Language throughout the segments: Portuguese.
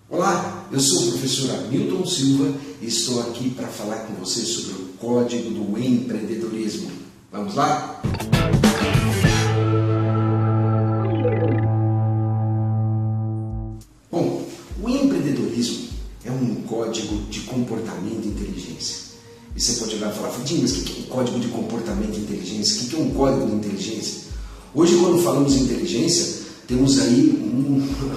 Olá, eu sou o professor Hamilton Silva e estou aqui para falar com você sobre o Código do Empreendedorismo. Vamos lá? Bom, o empreendedorismo é um código de comportamento e inteligência. E você pode olhar e falar, Fudinho, mas o que é um código de comportamento e inteligência? O que é um código de inteligência? Hoje, quando falamos em inteligência, temos aí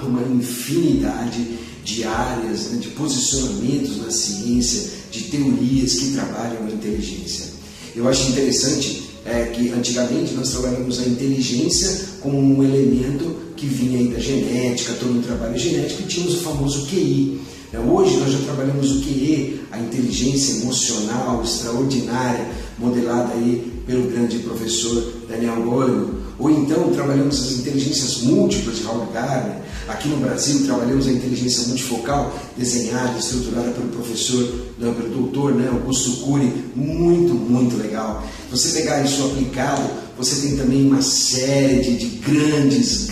uma infinidade de áreas, de posicionamentos na ciência, de teorias que trabalham a inteligência. Eu acho interessante que antigamente nós trabalhamos a inteligência como um elemento que vinha aí da genética, todo um trabalho genético, e tínhamos o famoso QI. Hoje nós já trabalhamos o QE, a inteligência emocional extraordinária, modelada aí pelo grande professor Daniel Goleman. Ou então trabalhamos as inteligências múltiplas de Howard Gardner. Aqui no Brasil trabalhamos a inteligência multifocal, desenhada, estruturada pelo professor, pelo doutor Augusto Cury, muito legal. Você pegar isso aplicado, você tem também uma série de grandes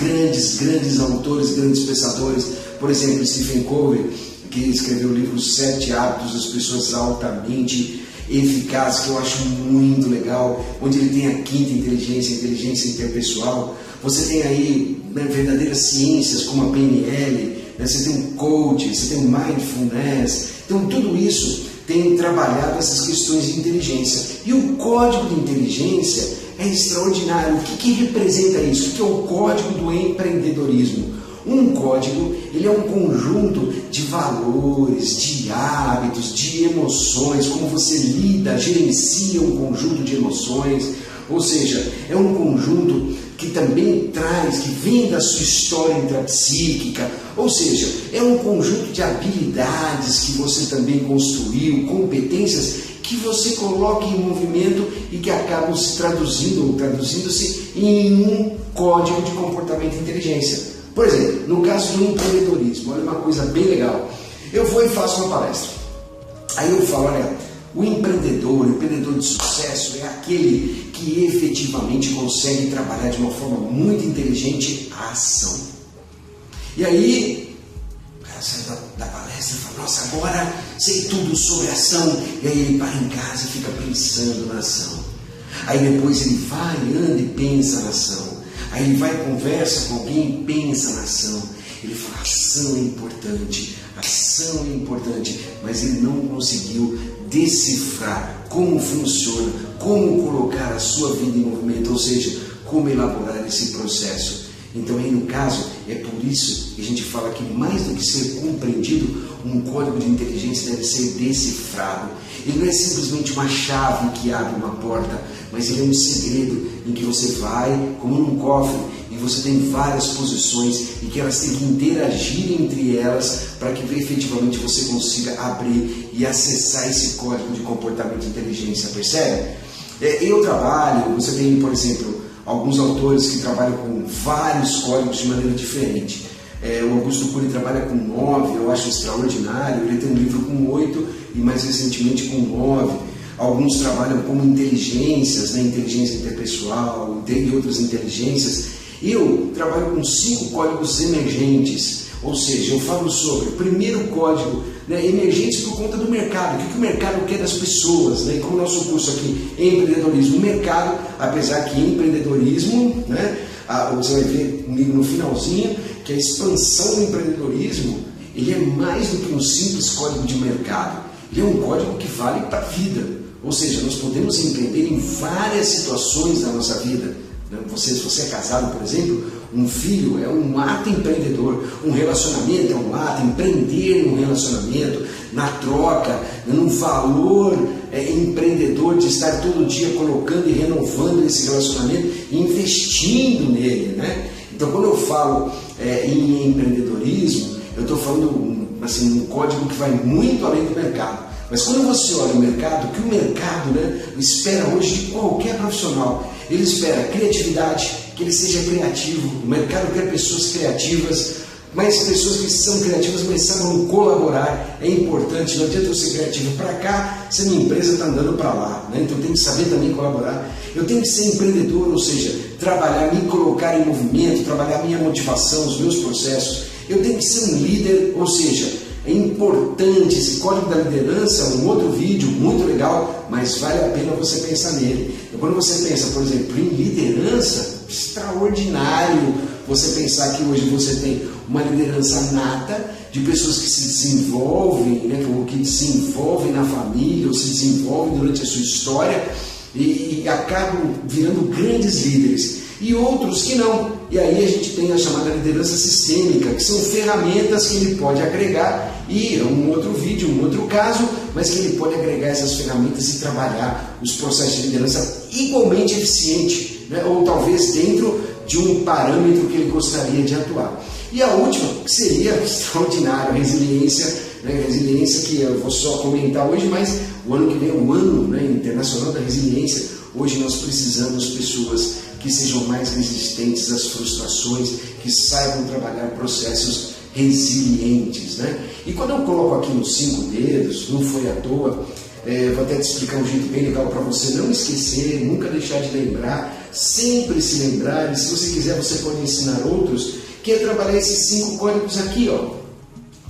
autores, grandes pensadores, por exemplo, Stephen Covey, que escreveu o livro 7 Hábitos das Pessoas Altamente Eficazes, que eu acho muito legal, onde ele tem a quinta inteligência, a inteligência interpessoal. Você tem aí verdadeiras ciências como a PNL, você tem um coach, você tem o mindfulness. Então tudo isso tem trabalhado essas questões de inteligência. E o código de inteligência é extraordinário. O que representa isso? O que é o código do empreendedorismo? Um código, ele é um conjunto de valores, de hábitos, de emoções, como você lida, gerencia um conjunto de emoções, ou seja, é um conjunto que também traz, que vem da sua história intrapsíquica, ou seja, é um conjunto de habilidades que você também construiu, competências que você coloca em movimento e que acabam se traduzindo-se em um código de comportamento e inteligência. Por exemplo, no caso do empreendedorismo, olha uma coisa bem legal. Eu vou e faço uma palestra. Aí eu falo, olha, o empreendedor de sucesso é aquele que efetivamente consegue trabalhar de uma forma muito inteligente a ação. E aí, o cara sai da palestra e fala, nossa, agora sei tudo sobre ação. E aí ele para em casa e fica pensando na ação. Aí depois ele vai, anda e pensa na ação. Aí ele vai, conversa com alguém e pensa na ação. Ele fala, ação é importante, mas ele não conseguiu decifrar como funciona, como colocar a sua vida em movimento, ou seja, como elaborar esse processo. Então aí no caso, é por isso que a gente fala que mais do que ser compreendido, um código de inteligência deve ser decifrado. Ele não é simplesmente uma chave que abre uma porta, mas ele é um segredo em que você vai, como num cofre, e você tem várias posições e que elas têm que interagir entre elas para que efetivamente você consiga abrir e acessar esse código de comportamento e inteligência, percebe? Eu trabalho, você tem, por exemplo, alguns autores que trabalham com vários códigos de maneira diferente. O Augusto Cury trabalha com 9, eu acho extraordinário. Ele tem um livro com 8 e mais recentemente com 9. Alguns trabalham como inteligências, inteligência interpessoal e outras inteligências. Eu trabalho com 5 códigos emergentes, ou seja, eu falo sobre o primeiro código emergentes por conta do mercado. O que o mercado quer das pessoas? E como o nosso curso aqui é empreendedorismo, o mercado, apesar que empreendedorismo, você vai ver comigo no finalzinho, que a expansão do empreendedorismo, ele é mais do que um simples código de mercado. Ele é um código que vale para a vida. Ou seja, nós podemos empreender em várias situações da nossa vida. Se você é casado, por exemplo, um filho é um ato empreendedor, um relacionamento é um ato, empreender num relacionamento, na troca, num valor empreendedor de estar todo dia colocando e renovando esse relacionamento e investindo nele. Então, quando eu falo em empreendedorismo, eu estou falando um código que vai muito além do mercado. Mas quando você olha o mercado, o que o mercado espera hoje de qualquer profissional? Ele espera criatividade, que ele seja criativo. O mercado quer pessoas criativas, mas pessoas que são criativas, mas sabem colaborar. É importante, não adianta eu ser criativo para cá, se a minha empresa está andando para lá. Então eu tenho que saber também colaborar. Eu tenho que ser empreendedor, ou seja, trabalhar, me colocar em movimento, trabalhar minha motivação, os meus processos. Eu tenho que ser um líder, ou seja, é importante. Esse código da liderança é um outro vídeo muito legal, mas vale a pena você pensar nele. E quando você pensa, por exemplo, em liderança, extraordinário você pensar que hoje você tem uma liderança nata de pessoas que se desenvolvem, né, que desenvolvem na família ou se desenvolvem durante a sua história e acabam virando grandes líderes. E outros que não. E aí a gente tem a chamada liderança sistêmica, que são ferramentas que ele pode agregar, e é um outro vídeo, um outro caso, mas que ele pode agregar essas ferramentas e trabalhar os processos de liderança igualmente eficiente, né? Ou talvez dentro de um parâmetro que ele gostaria de atuar. E a última, que seria extraordinária, a resiliência, né? Resiliência que eu vou só comentar hoje, mas o ano que vem é o ano, né, internacional da resiliência. Hoje nós precisamos de pessoas que sejam mais resistentes às frustrações, que saibam trabalhar processos resilientes, né? E quando eu coloco aqui nos 5 dedos, não foi à toa, vou até te explicar um jeito bem legal para você não esquecer, nunca deixar de lembrar, sempre se lembrar, e se você quiser você pode ensinar outros, que é trabalhar esses 5 códigos aqui, ó.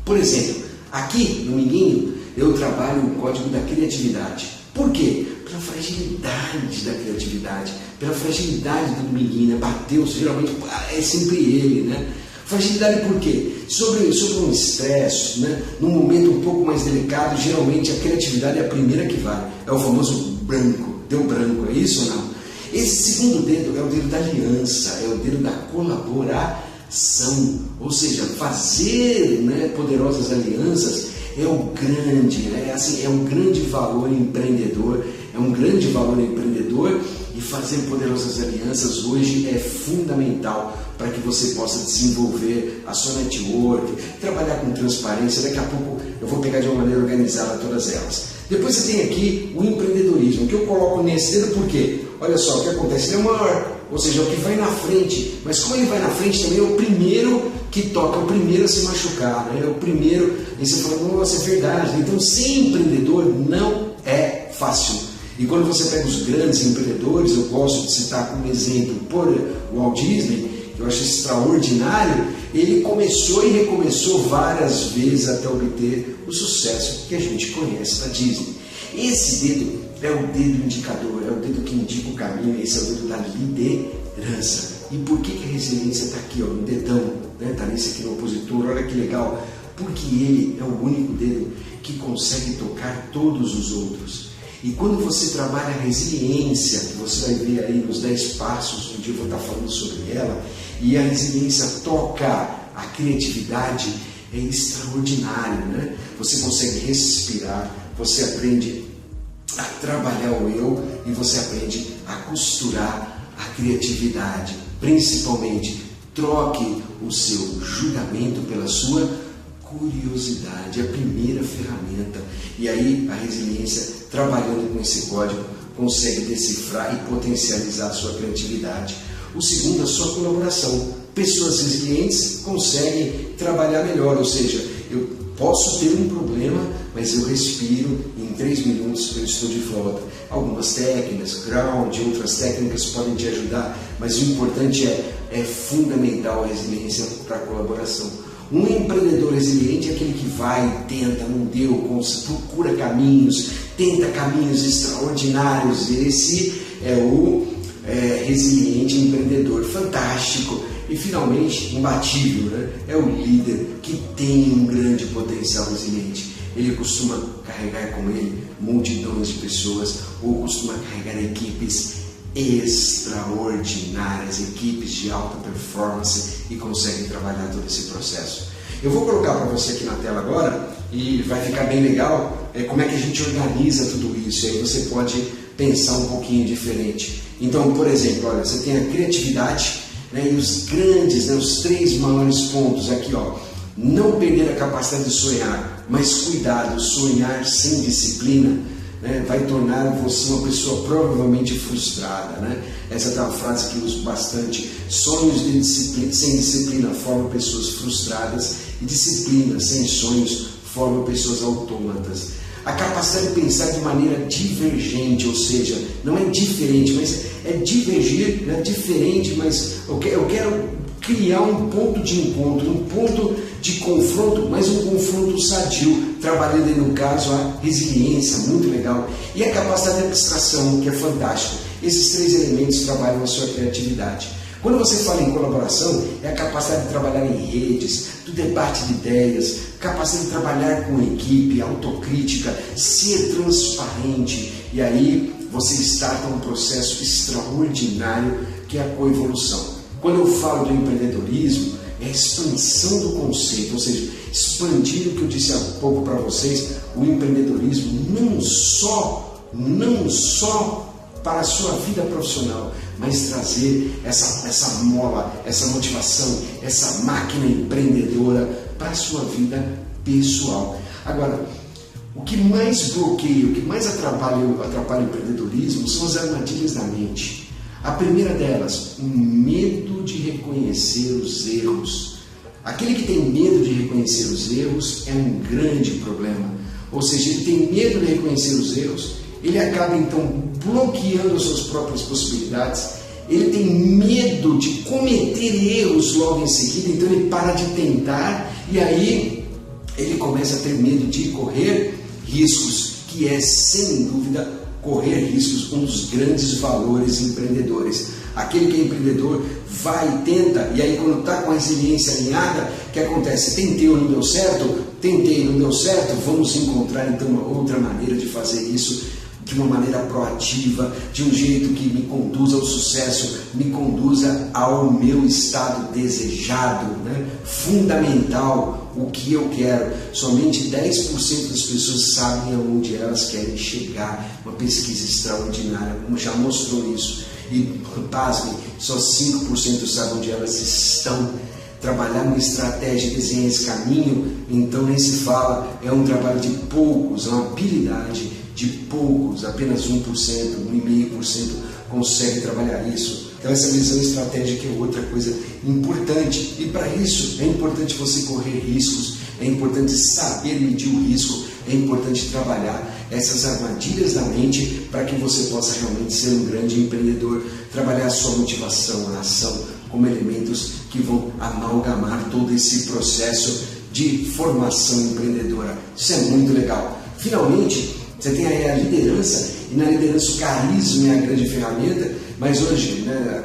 Por exemplo, aqui no Minguinho eu trabalho o código da criatividade. Por quê? Pela fragilidade da criatividade, pela fragilidade do Minguinho, né? Bateu, geralmente é sempre ele, né? Fragilidade por quê? Sobre um estresse, né? Num momento um pouco mais delicado, geralmente a criatividade é a primeira que vai. É o famoso branco, deu branco, é isso ou não? Esse segundo dedo é o dedo da aliança, é o dedo da colaboração, ou seja, fazer, né, poderosas alianças é o grande, né? Assim, é um grande valor empreendedor, e fazer poderosas alianças hoje é fundamental para que você possa desenvolver a sua network, trabalhar com transparência. Daqui a pouco eu vou pegar de uma maneira organizada todas elas. Depois você tem aqui o empreendedorismo, que eu coloco nesse dedo porque, olha só, o que acontece, ele é o maior, ou seja, é o que vai na frente, mas como ele vai na frente também é o primeiro que toca, é o primeiro a se machucar, né? É o primeiro, e você fala, nossa, é verdade. Então ser empreendedor não é fácil. E quando você pega os grandes empreendedores, eu gosto de citar como exemplo por Walt Disney, que eu acho extraordinário, ele começou e recomeçou várias vezes até obter o sucesso que a gente conhece da Disney. Esse dedo é o dedo indicador, é o dedo que indica o caminho, esse é o dedo da liderança. E por que a resiliência está aqui, ó, no dedão, né? Está nesse aqui no opositor, olha que legal, porque ele é o único dedo que consegue tocar todos os outros. E quando você trabalha a resiliência, que você vai ver aí nos 10 passos, um dia eu vou estar falando sobre ela, e a resiliência toca a criatividade, é extraordinário, né? Você consegue respirar, você aprende a trabalhar o eu e você aprende a costurar a criatividade. Principalmente, troque o seu julgamento pela sua curiosidade, é a primeira ferramenta. E aí a resiliência, trabalhando com esse código, consegue decifrar e potencializar a sua criatividade. O segundo, a sua colaboração. Pessoas resilientes conseguem trabalhar melhor, ou seja, eu posso ter um problema, mas eu respiro, em 3 minutos eu estou de volta. Algumas técnicas, ground, outras técnicas podem te ajudar, mas o importante é fundamental a resiliência para a colaboração. Um empreendedor resiliente é aquele que vai, tenta, não deu, procura caminhos, tenta caminhos extraordinários. Esse é o resiliente empreendedor, fantástico. E finalmente, imbatível, né? É o líder que tem um grande potencial resiliente. Ele costuma carregar com ele multidões de pessoas ou costuma carregar equipes extraordinárias, equipes de alta performance e conseguem trabalhar todo esse processo. Eu vou colocar para você aqui na tela agora e vai ficar bem legal como é que a gente organiza tudo isso. E aí você pode pensar um pouquinho diferente. Então, por exemplo, olha, você tem a criatividade, né, e os grandes, né, os 3 maiores pontos aqui, ó. Não perder a capacidade de sonhar, mas cuidado, sonhar sem disciplina, né, vai tornar você uma pessoa provavelmente frustrada, né? Essa é uma frase que eu uso bastante. Sonhos de disciplina, sem disciplina formam pessoas frustradas e disciplina sem sonhos formam pessoas autômatas. A capacidade de pensar de maneira divergente, ou seja, não é diferente, mas é divergir, né? Diferente, mas eu quero criar um ponto de encontro, um ponto de confronto, mas um confronto sadio, trabalhando aí no caso a resiliência, muito legal, e a capacidade de abstração, que é fantástico. Esses 3 elementos trabalham a sua criatividade. Quando você fala em colaboração, é a capacidade de trabalhar em redes, do debate de ideias, capacidade de trabalhar com equipe, autocrítica, ser transparente, e aí você starta um processo extraordinário que é a coevolução. Quando eu falo do empreendedorismo, é a expansão do conceito, ou seja, expandir o que eu disse há pouco para vocês, o empreendedorismo não só para a sua vida profissional, mas trazer essa mola, essa motivação, essa máquina empreendedora para a sua vida pessoal. Agora, o que mais bloqueia, o que mais atrapalha o empreendedorismo são as armadilhas da mente. A primeira delas, o medo de reconhecer os erros. Aquele que tem medo de reconhecer os erros é um grande problema. Ou seja, ele tem medo de reconhecer os erros, ele acaba então bloqueando as suas próprias possibilidades, ele tem medo de cometer erros logo em seguida, então ele para de tentar e aí ele começa a ter medo de correr riscos, que é sem dúvida correr riscos um dos grandes valores empreendedores. Aquele que é empreendedor vai, tenta, e aí quando está com a resiliência alinhada, o que acontece? Tentei ou não deu certo? Tentei, não deu certo? Vamos encontrar então uma outra maneira de fazer isso, de uma maneira proativa, de um jeito que me conduza ao sucesso, me conduza ao meu estado desejado, né? Fundamental, o que eu quero. Somente 10% das pessoas sabem aonde elas querem chegar. Uma pesquisa extraordinária, como já mostrou isso. E, pasmem, só 5% sabem onde elas estão. Trabalhar uma estratégia, desenhar esse caminho, então nem se fala, é um trabalho de poucos, é uma habilidade de poucos, apenas 1%, 1,5% consegue trabalhar isso. Então essa visão estratégica é outra coisa importante, e para isso é importante você correr riscos, é importante saber medir o risco, é importante trabalhar essas armadilhas da mente para que você possa realmente ser um grande empreendedor, trabalhar a sua motivação, a ação como elementos que vão amalgamar todo esse processo de formação empreendedora. Isso é muito legal. Finalmente, você tem aí a liderança, e na liderança o carisma é a grande ferramenta, mas hoje, né,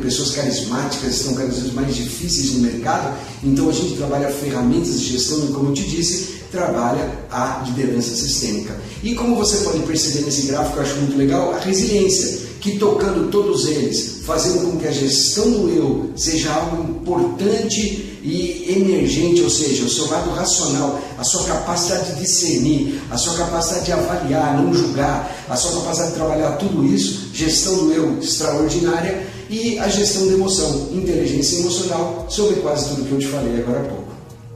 pessoas carismáticas estão cada vez mais difíceis no mercado, então a gente trabalha ferramentas de gestão e, como eu te disse, trabalha a liderança sistêmica. E como você pode perceber nesse gráfico, eu acho muito legal, a resiliência, que tocando todos eles, fazendo com que a gestão do eu seja algo importante e emergente, ou seja, o seu lado racional, a sua capacidade de discernir, a sua capacidade de avaliar, não julgar, a sua capacidade de trabalhar tudo isso, gestão do eu extraordinária, e a gestão da emoção, inteligência emocional, sobre quase tudo que eu te falei agora há pouco.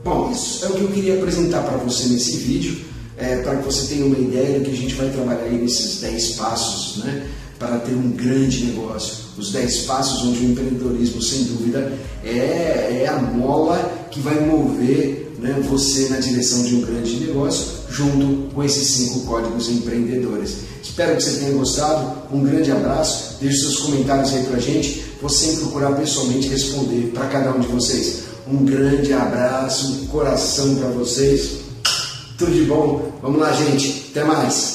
Bom, isso é o que eu queria apresentar para você nesse vídeo, para que você tenha uma ideia do que a gente vai trabalhar aí nesses 10 passos, né, para ter um grande negócio. Os 10 passos onde o empreendedorismo, sem dúvida, é a mola que vai mover, né, você na direção de um grande negócio, junto com esses 5 códigos empreendedores. Espero que você tenha gostado. Um grande abraço. Deixe seus comentários aí pra gente. Vou sempre procurar pessoalmente responder para cada um de vocês. Um grande abraço, um coração para vocês. Tudo de bom. Vamos lá, gente. Até mais.